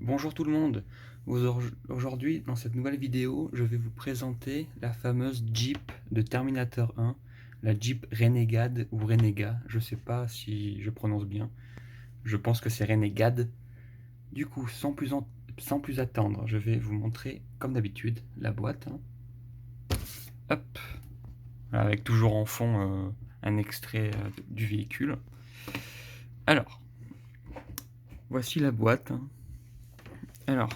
Bonjour tout le monde. Aujourd'hui, dans cette nouvelle vidéo, je vais vous présenter la fameuse Jeep de Terminator 1, la Jeep Renegade ou Renega, je sais pas si je prononce bien, je pense que c'est Renegade. Du coup, sans plus attendre, je vais vous montrer, comme d'habitude, la boîte, hein. Hop, avec toujours en fond un extrait du véhicule. Alors, voici la boîte, hein. Alors,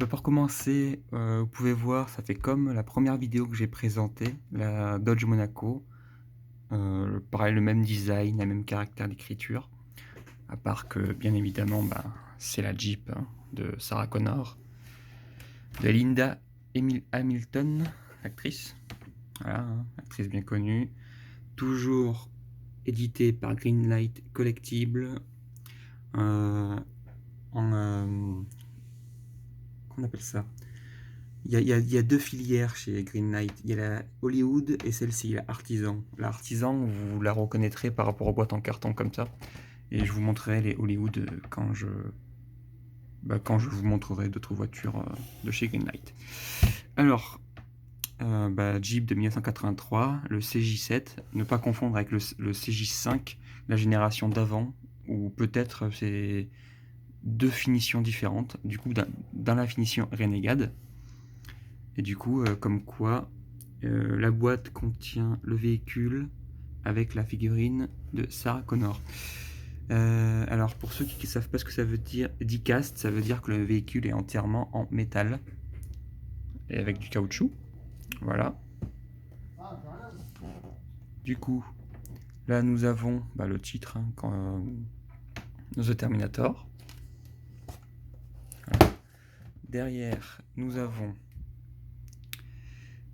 pour commencer, vous pouvez voir, ça fait comme la première vidéo que j'ai présentée, la Dodge Monaco. Pareil, le même design, le même caractère d'écriture, à part que, bien évidemment, c'est la Jeep, hein, de Sarah Connor, de Linda Hamilton, actrice, voilà, hein, actrice bien connue, toujours édité par Greenlight Collectible, en... qu'on appelle ça? Il y a deux filières chez Greenlight. Il y a la Hollywood et celle-ci, la Artisan. La Artisan, vous la reconnaîtrez par rapport aux boîtes en carton comme ça. Et je vous montrerai les Hollywood quand je vous montrerai d'autres voitures de chez Greenlight. Alors, Jeep de 1983, le CJ7, ne pas confondre avec le CJ5, la génération d'avant, ou peut-être c'est deux finitions différentes. Du coup, dans la finition Renegade. Et du coup, comme quoi, la boîte contient le véhicule avec la figurine de Sarah Connor. Alors, pour ceux qui ne savent pas ce que ça veut dire, die-cast, ça veut dire que le véhicule est entièrement en métal et avec du caoutchouc. Voilà. Du coup, là, nous avons le titre, hein, The Terminator. Voilà. Derrière, nous avons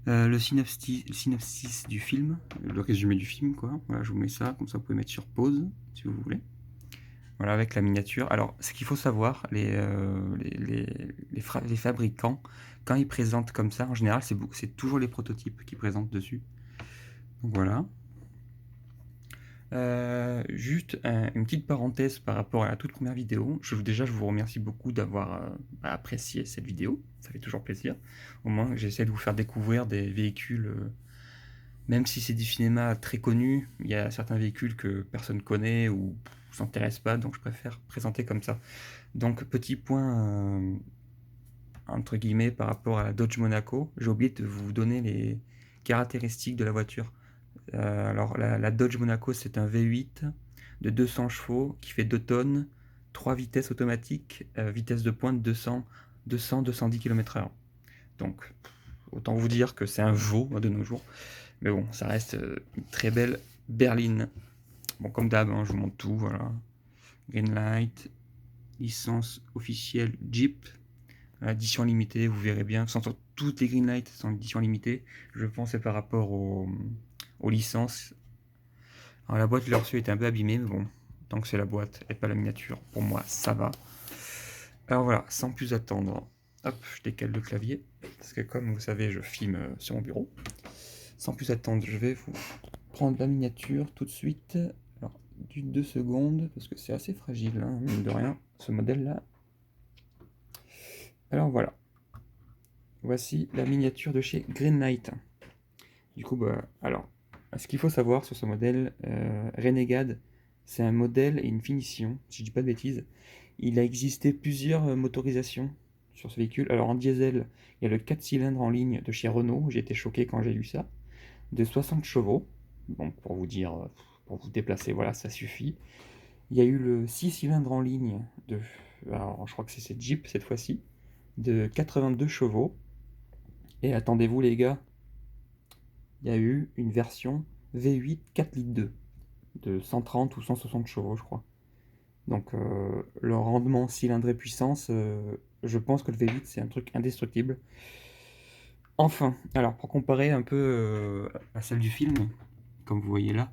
le synopsis du film, le résumé du film, quoi. Voilà, je vous mets ça, comme ça vous pouvez mettre sur pause, si vous voulez. Voilà, avec la miniature. Alors, ce qu'il faut savoir, les fabricants, quand ils présentent comme ça, en général, c'est toujours les prototypes qui présentent dessus. Donc voilà. Juste une petite parenthèse par rapport à la toute première vidéo. Déjà, je vous remercie beaucoup d'avoir apprécié cette vidéo. Ça fait toujours plaisir. Au moins, j'essaie de vous faire découvrir des véhicules, même si c'est du cinéma très connu, il y a certains véhicules que personne connaît ou s'intéresse pas, donc je préfère présenter comme ça. Donc, petit point, entre guillemets, par rapport à la Dodge Monaco, j'ai oublié de vous donner les caractéristiques de la voiture. Alors, la Dodge Monaco, c'est un V8 de 200 chevaux qui fait 2 tonnes, 3 vitesses automatiques, vitesse de pointe 210 km/h. Donc, autant vous dire que c'est un veau de nos jours. Mais bon, ça reste une très belle berline. Bon, comme d'hab, hein, je vous montre tout, voilà. Greenlight, licence officielle Jeep, édition limitée, vous verrez bien. Toutes les Greenlight sont édition limitée. Je pense que c'est par rapport aux licences. Alors la boîte, je l'ai reçue, était un peu abîmée, mais bon, tant que c'est la boîte et pas la miniature, pour moi, ça va. Alors voilà, sans plus attendre, hop, je décale le clavier, parce que comme vous savez, je filme sur mon bureau. Sans plus attendre, je vais vous prendre la miniature tout de suite. Alors, d'une 2 secondes, parce que c'est assez fragile, hein, mine de rien, ce modèle-là. Alors voilà. Voici la miniature de chez Greenlight. Du coup, alors, ce qu'il faut savoir sur ce modèle, Renegade, c'est un modèle et une finition, si je dis pas de bêtises. Il a existé plusieurs motorisations sur ce véhicule. Alors en diesel, il y a le 4 cylindres en ligne de chez Renault, j'ai été choqué quand j'ai lu ça, de 60 chevaux. Bon, pour vous dire, pour vous déplacer, voilà, ça suffit. Il y a eu le 6 cylindres en ligne alors je crois que c'est cette Jeep cette fois-ci, de 82 chevaux. Et attendez-vous les gars, il y a eu une version V8 4 litres 2 de 130 ou 160 chevaux, je crois. Donc le rendement cylindrée puissance, je pense que le V8 c'est un truc indestructible. Enfin, alors pour comparer un peu à celle du film, comme vous voyez là,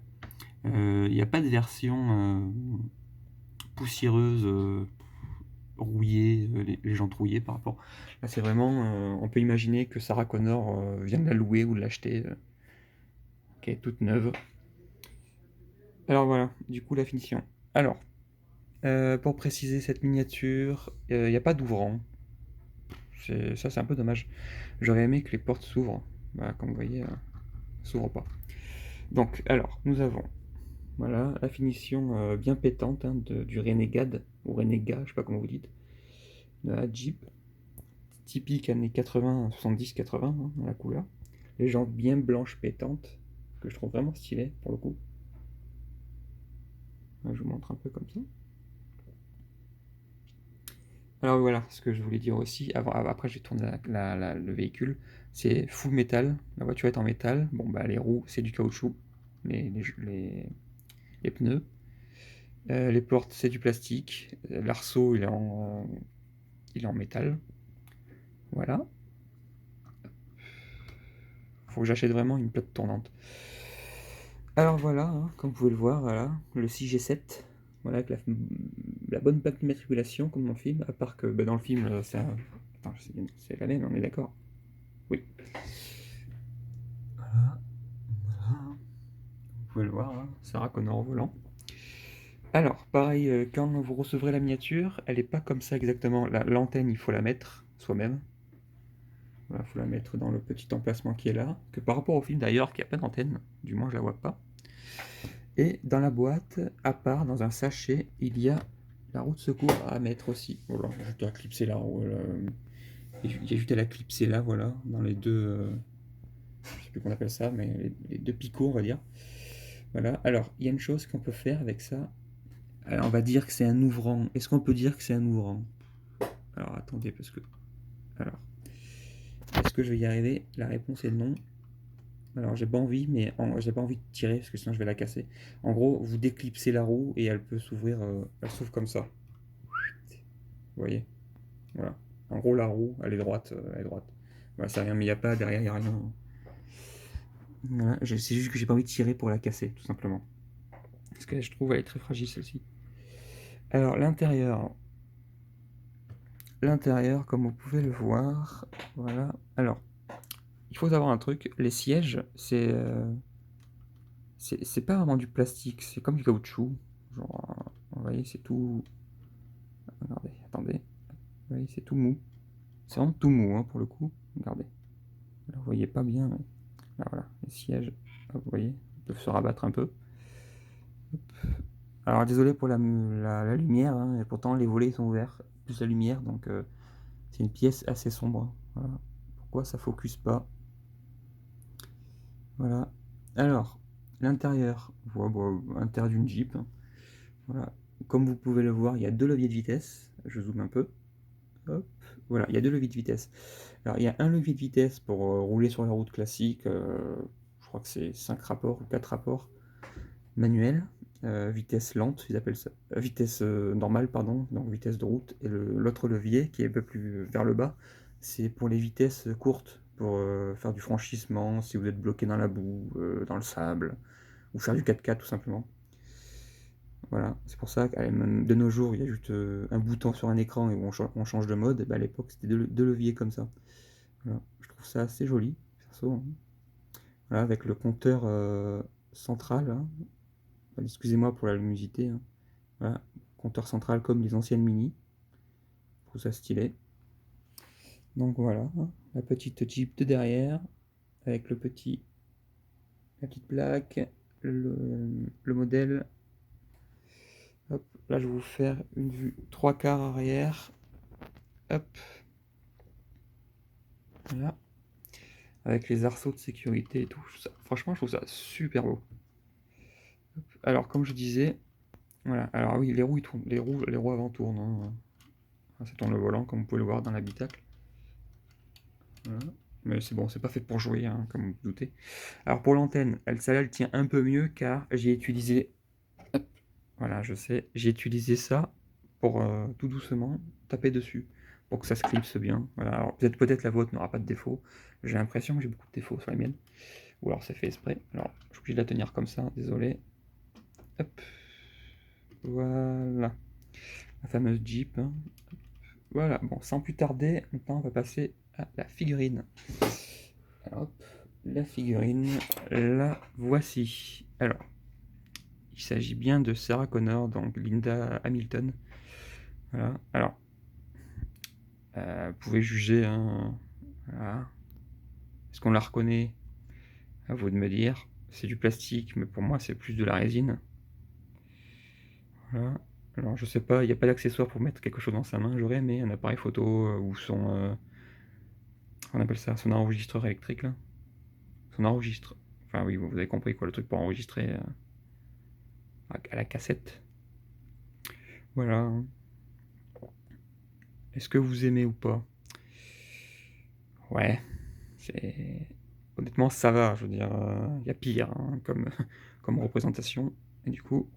il n'y a pas de version poussiéreuse, rouillée, les jantes rouillées par rapport. Là c'est vraiment, on peut imaginer que Sarah Connor vient de la louer ou de l'acheter, qui est toute neuve. Alors voilà, du coup la finition. Alors, Pour préciser cette miniature, il n'y a pas d'ouvrant. Ça, c'est un peu dommage. J'aurais aimé que les portes s'ouvrent. Bah, comme vous voyez, s'ouvrent pas. Donc, alors, nous avons voilà, la finition bien pétante hein, du Renegade, ou Renégat, je sais pas comment vous dites, de la Jeep, typique années 80, 70, 80, hein, dans la couleur. Les jantes bien blanches pétantes, que je trouve vraiment stylées pour le coup. Là, je vous montre un peu comme ça. Alors voilà, ce que je voulais dire aussi, après j'ai tourné le véhicule, c'est full métal, la voiture est en métal, bon bah les roues c'est du caoutchouc, les pneus, les portes c'est du plastique, l'arceau il est en métal, voilà. Faut que j'achète vraiment une plaque tournante. Alors voilà, hein, comme vous pouvez le voir, voilà, le 6G7, voilà, avec la bonne plaque d'immatriculation comme dans le film, à part que bah, dans le film Attends, c'est la même, on est d'accord. Oui. Voilà, voilà. Vous pouvez le voir, hein, Sarah Connor au volant. Alors, pareil, quand vous recevrez la miniature, elle n'est pas comme ça exactement. L'antenne, il faut la mettre soi-même. Voilà, il faut la mettre dans le petit emplacement qui est là. Que par rapport au film d'ailleurs, qui a pas d'antenne, du moins je la vois pas. Et dans la boîte, à part, dans un sachet, il y a la roue de secours à mettre aussi. Voilà, juste à clipser la roue. Il y a juste à la clipser là, voilà, dans les deux. Je sais plus qu'on appelle ça, mais les deux picots, on va dire. Voilà. Alors, il y a une chose qu'on peut faire avec ça. Alors, on va dire que c'est un ouvrant. Est-ce qu'on peut dire que c'est un ouvrant? Alors, attendez, parce que. Alors, est-ce que je vais y arriver? La réponse est non. Alors, j'ai pas envie, mais j'ai pas envie de tirer, parce que sinon je vais la casser. En gros, vous déclipsez la roue et elle peut s'ouvrir. Elle s'ouvre comme ça. Vous voyez? Voilà. En gros, la roue, elle est droite. Elle est droite. Voilà, c'est rien, mais il n'y a pas derrière, il n'y a rien. Voilà, c'est juste que j'ai pas envie de tirer pour la casser, tout simplement. Parce que je trouve elle est très fragile celle-ci. Alors, l'intérieur. L'intérieur, comme vous pouvez le voir, voilà. Alors, il faut savoir un truc, les sièges, c'est pas vraiment du plastique, c'est comme du caoutchouc. Genre, vous voyez, c'est tout. Regardez, attendez. Vous voyez, c'est tout mou. C'est vraiment tout mou, hein, pour le coup. Regardez. Là, vous voyez pas bien, mais là, voilà, les sièges, hop, vous voyez, ils peuvent se rabattre un peu. Hop. Alors, désolé pour la lumière, hein, et pourtant les volets sont ouverts, plus la lumière, donc c'est une pièce assez sombre. Voilà. Pourquoi ça focus pas? Voilà. Alors, l'intérieur, voilà, bon, l'intérieur d'une Jeep. Voilà. Comme vous pouvez le voir, il y a deux leviers de vitesse. Je zoome un peu. Hop. Voilà, il y a deux leviers de vitesse. Alors, il y a un levier de vitesse pour rouler sur la route classique. Je crois que c'est 5 rapports ou 4 rapports manuels. Vitesse lente, ils appellent ça. Vitesse normale, pardon, donc vitesse de route. Et l'autre levier, qui est un peu plus vers le bas, c'est pour les vitesses courtes, pour faire du franchissement, si vous êtes bloqué dans la boue, dans le sable, ou faire du 4x4 tout simplement. Voilà, c'est pour ça que de nos jours, il y a juste un bouton sur un écran et où on change de mode. Bah, à l'époque, c'était deux leviers comme ça. Voilà. Je trouve ça assez joli, perso, hein. Voilà, avec le compteur central, hein. Excusez-moi pour la luminosité, hein. Voilà, compteur central comme les anciennes Mini. Je trouve ça stylé. Donc voilà, hein, la petite Jeep de derrière, avec la petite plaque, le modèle. Hop, là je vais vous faire une vue 3/4 arrière. Hop. Voilà. Avec les arceaux de sécurité et tout. Franchement, je trouve ça super beau. Hop. Alors, comme je disais, voilà. Alors oui, les roues, ils tournent. Les roues avant tournent, hein. Ça tourne le volant, comme vous pouvez le voir dans l'habitacle. Voilà. Mais c'est bon, c'est pas fait pour jouer, hein, comme vous vous doutez. Alors pour l'antenne, celle-là, elle tient un peu mieux car j'ai utilisé. Hop. Voilà, je sais, j'ai utilisé ça pour tout doucement taper dessus pour que ça se clipse bien. Voilà. Alors peut-être la vôtre n'aura pas de défaut. J'ai l'impression que j'ai beaucoup de défauts sur les miennes. Ou alors c'est fait exprès. Alors je suis obligé de la tenir comme ça, désolé. Hop. Voilà. La fameuse Jeep, hein. Voilà, bon, sans plus tarder, maintenant on va passer à la figurine. Hop, la figurine, la voici. Alors, il s'agit bien de Sarah Connor, donc Linda Hamilton. Voilà. Alors, vous pouvez juger, hein. Voilà. Est-ce qu'on la reconnaît? À vous de me dire. C'est du plastique, mais pour moi, c'est plus de la résine. Voilà. Alors, je sais pas, il n'y a pas d'accessoire pour mettre quelque chose dans sa main. J'aurais aimé un appareil photo ou son... on appelle ça son enregistreur électrique, là. Son enregistre. Enfin, oui, vous avez compris, quoi, le truc pour enregistrer à la cassette. Voilà. Est-ce que vous aimez ou pas? Ouais. C'est... Honnêtement, ça va, je veux dire, il y a pire hein, comme représentation. Et du coup,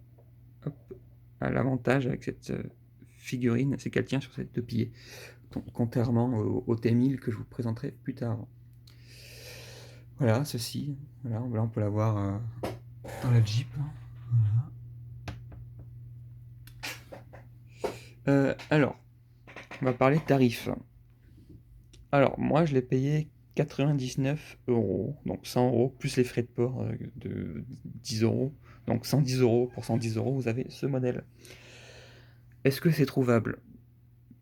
hop, l'avantage avec cette figurine, c'est qu'elle tient sur ses deux pieds, contrairement au T1000 que je vous présenterai plus tard. Voilà, ceci, voilà, on peut l'avoir dans la Jeep. Alors, on va parler tarifs. Alors, moi, je l'ai payé 99 €, donc 100 € plus les frais de port de 10 €. Donc 110 €. Pour 110 €, vous avez ce modèle. Est-ce que c'est trouvable?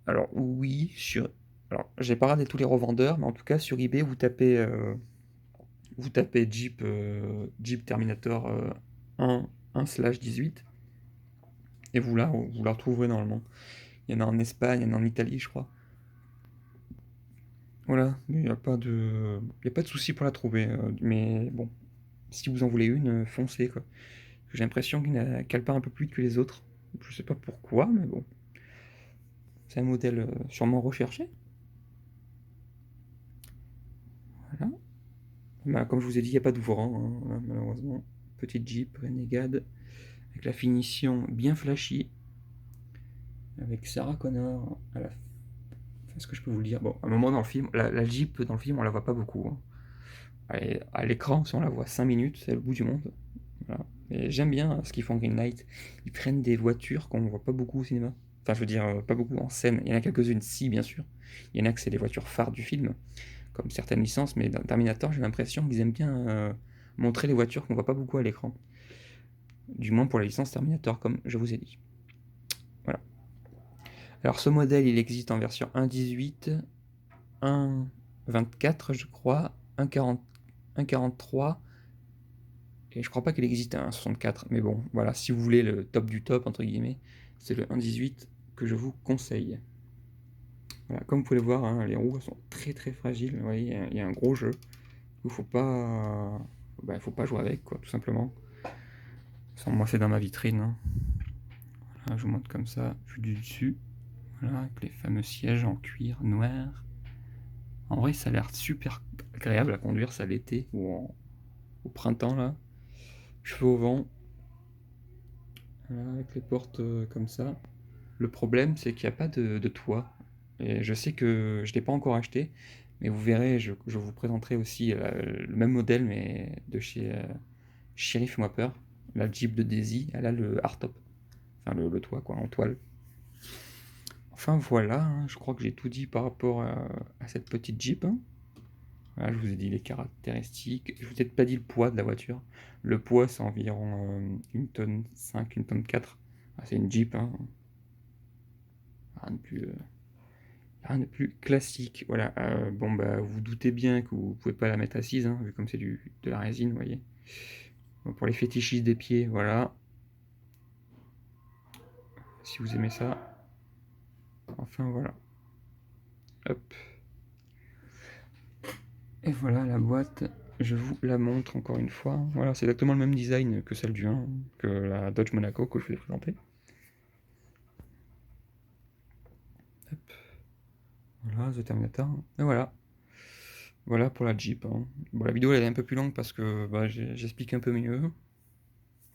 Alors oui, alors j'ai pas regardé tous les revendeurs, mais en tout cas sur eBay, vous tapez Jeep Terminator 1/18 et vous la retrouverez normalement. Il y en a en Espagne, il y en a en Italie, je crois. Voilà, mais il n'y a pas de souci pour la trouver. Mais bon, si vous en voulez une, foncez quoi. J'ai l'impression qu'elle part un peu plus vite que les autres. Je sais pas pourquoi, mais bon. C'est un modèle sûrement recherché. Voilà. Bah, comme je vous ai dit, il n'y a pas d'ouvrant, hein, voilà, malheureusement. Petite Jeep Renegade, avec la finition bien flashy, avec Sarah Connor à la... Enfin, ce que je peux vous le dire. Bon, à un moment dans le film, la Jeep dans le film, on la voit pas beaucoup. Hein. À l'écran, si on la voit 5 minutes, c'est le bout du monde. Voilà. Et j'aime bien ce qu'ils font Greenlight. Ils prennent des voitures qu'on ne voit pas beaucoup au cinéma. Enfin, je veux dire, pas beaucoup en scène. Il y en a quelques-unes, si, bien sûr. Il y en a que c'est les voitures phares du film, comme certaines licences, mais dans Terminator, j'ai l'impression qu'ils aiment bien montrer les voitures qu'on voit pas beaucoup à l'écran. Du moins pour la licence Terminator, comme je vous ai dit. Voilà. Alors, ce modèle, il existe en version 1.18, 1.24, je crois, 1.40, 1.43, et je crois pas qu'il existe un 64, mais bon, voilà, si vous voulez le top du top, entre guillemets, c'est le 1.18 que je vous conseille. Voilà, comme vous pouvez le voir, hein, les roues sont très très fragiles, vous voyez, il y a un gros jeu. Il faut pas jouer avec, quoi, tout simplement. Moi, c'est dans ma vitrine. Hein. Voilà, je vous montre comme ça, vue du dessus. Voilà, avec les fameux sièges en cuir noir. En vrai, ça a l'air super agréable à conduire, ça l'été ou au printemps, là. Cheveux au vent. Voilà, avec les portes comme ça. Le problème, c'est qu'il n'y a pas de toit. Et je sais que je ne l'ai pas encore acheté, mais vous verrez, je vous présenterai aussi le même modèle, mais de chez Sheriff Moi Peur. La Jeep de Daisy, elle a le hardtop. Enfin, le toit, quoi, en toile. Enfin, voilà, hein, je crois que j'ai tout dit par rapport à cette petite Jeep. Hein. Voilà, je vous ai dit les caractéristiques. Je vous ai peut-être pas dit le poids de la voiture. Le poids, c'est environ 1 tonne 5, 1 tonne 4. Ah, c'est une Jeep, hein. Rien de plus classique. Voilà, bon, bah, vous doutez bien que vous pouvez pas la mettre assise, hein, vu comme c'est de la résine, vous voyez. Bon, pour les fétichistes des pieds, voilà. Si vous aimez ça. Enfin, voilà. Hop. Et voilà la boîte, je vous la montre encore une fois. Voilà, c'est exactement le même design que celle du 1, que la Dodge Monaco que je vous ai présentée. Hop. Voilà, The Terminator. Et voilà. Voilà pour la Jeep. Hein. Bon, la vidéo elle est un peu plus longue parce que bah, j'explique un peu mieux.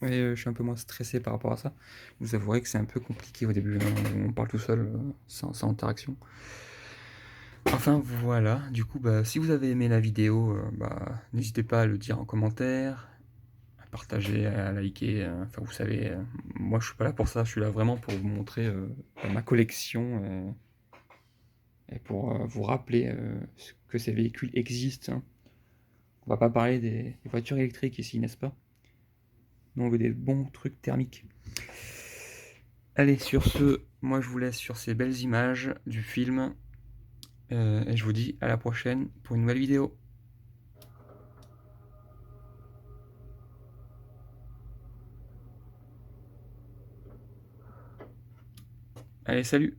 Et je suis un peu moins stressé par rapport à ça. Vous avouerez que c'est un peu compliqué au début. Hein. On parle tout seul, sans interaction. Enfin voilà, du coup, bah, si vous avez aimé la vidéo, bah, n'hésitez pas à le dire en commentaire, à partager, à liker. Enfin, vous savez, moi je suis pas là pour ça, je suis là vraiment pour vous montrer ma collection et pour vous rappeler que ces véhicules existent. Hein. On va pas parler des voitures électriques ici, n'est-ce pas? Nous, on veut des bons trucs thermiques. Allez, sur ce, moi je vous laisse sur ces belles images du film. Et je vous dis à la prochaine pour une nouvelle vidéo. Allez, salut!